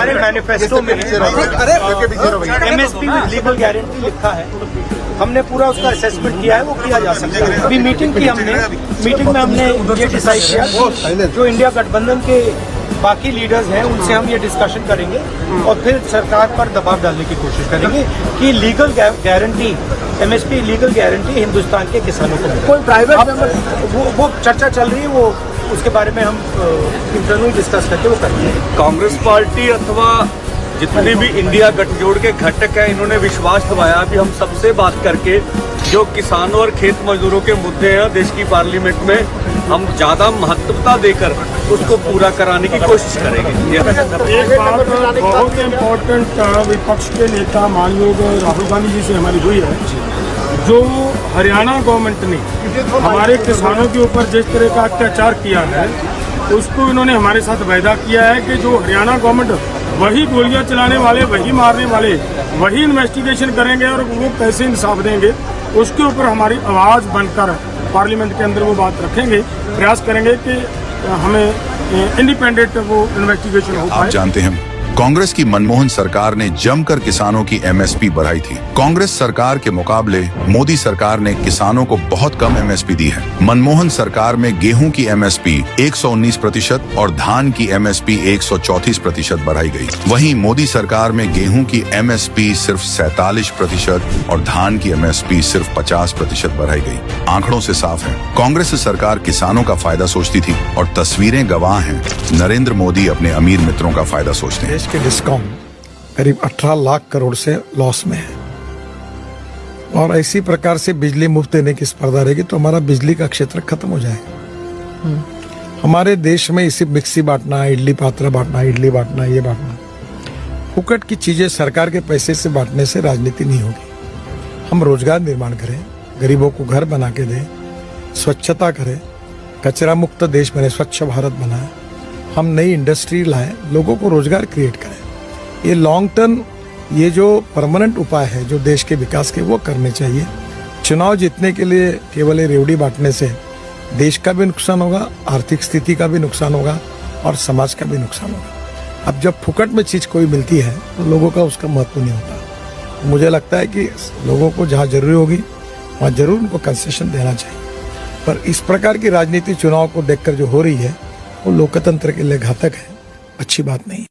हमारे मैनिफेस्टो में MSP with legal guarantee लिखा है। हमने पूरा उसका असेसमेंट किया है, वो किया जा सकता है। अभी मीटिंग की हमने, मीटिंग में हमने ये डिसाइड किया जो इंडिया गठबंधन के बाकी लीडर्स हैं उनसे हम ये डिस्कशन करेंगे और फिर सरकार पर दबाव डालने की कोशिश करेंगे कि legal guarantee, MSP legal guarantee Hindustan के किसानों को मिले। कोई प्राइवेट वो चर्चा चल रही है, वो उसके बारे में हम इंटरनल डिस्कस करके वो करेंगे। कांग्रेस पार्टी अथवा जितने भी इंडिया गठजोड़ के घटक हैं, इन्होंने विश्वास दिलाया कि हम सबसे बात करके जो किसानों और खेत मजदूरों के मुद्दे हैं देश की पार्लियामेंट में हम ज़्यादा महत्वता देकर उसको पूरा कराने की कोशिश करेंगे। एक बात बहुत इम्पोर्टेंट विपक्ष के नेता मानयोग राहुल गांधी जी से हमारी हुई है, जो हरियाणा गवर्नमेंट ने हमारे किसानों के ऊपर जिस तरह का अत्याचार किया है उसको इन्होंने हमारे साथ वायदा किया है कि जो हरियाणा गवर्नमेंट वही गोलियां चलाने वाले, वही मारने वाले, वही इन्वेस्टिगेशन करेंगे और वो कैसे इंसाफ देंगे उसके ऊपर हमारी आवाज़ बनकर पार्लियामेंट के अंदर वो बात रखेंगे, प्रयास करेंगे कि हमें इंडिपेंडेंट वो इन्वेस्टिगेशन हो पाए। आप जानते हैं कांग्रेस की मनमोहन सरकार ने जमकर किसानों की MSP बढ़ाई थी। कांग्रेस सरकार के मुकाबले मोदी सरकार ने किसानों को बहुत कम MSP दी है। मनमोहन सरकार में गेहूं की MSP 119% और धान की MSP 134% बढ़ाई गई। वहीं मोदी सरकार में गेहूं की MSP सिर्फ 47% और धान की MSP सिर्फ 50% बढ़ाई गई। आंकड़ों से साफ है कांग्रेस सरकार किसानों का फायदा सोचती थी और तस्वीरें गवाह हैं। नरेंद्र मोदी अपने अमीर मित्रों का फायदा सोचते हैं। के डिस्कॉम करीब 18 लाख करोड़ से लॉस में है और इसी प्रकार से बिजली मुफ्त देने की स्पर्धा रहेगी तो हमारा बिजली का क्षेत्र खत्म हो जाएगा। हमारे देश में इसी मिक्सी बांटना, इडली पात्रा बांटना, इडली बांटना, ये बांटना, फुकट की चीजें सरकार के पैसे से बांटने से राजनीति नहीं होगी। हम रोजगार निर्माण करें, गरीबों को घर बना के दें, स्वच्छता करें, कचरा मुक्त देश बने, स्वच्छ भारत बनाए, हम नई इंडस्ट्री लाएं, लोगों को रोजगार क्रिएट करें। ये लॉन्ग टर्म, ये जो परमानेंट उपाय है जो देश के विकास के, वो करने चाहिए। चुनाव जीतने के लिए केवल ये रेवड़ी बांटने से देश का भी नुकसान होगा, आर्थिक स्थिति का भी नुकसान होगा और समाज का भी नुकसान होगा। अब जब फुकट में चीज कोई मिलती है तो लोगों का उसका महत्व नहीं होता। मुझे लगता है कि लोगों को जहाँ जरूरी होगी वहाँ जरूर उनको कंसेशन देना चाहिए, पर इस प्रकार की राजनीति चुनाव को देखकर जो हो रही है वो लोकतंत्र के लिए घातक है, अच्छी बात नहीं।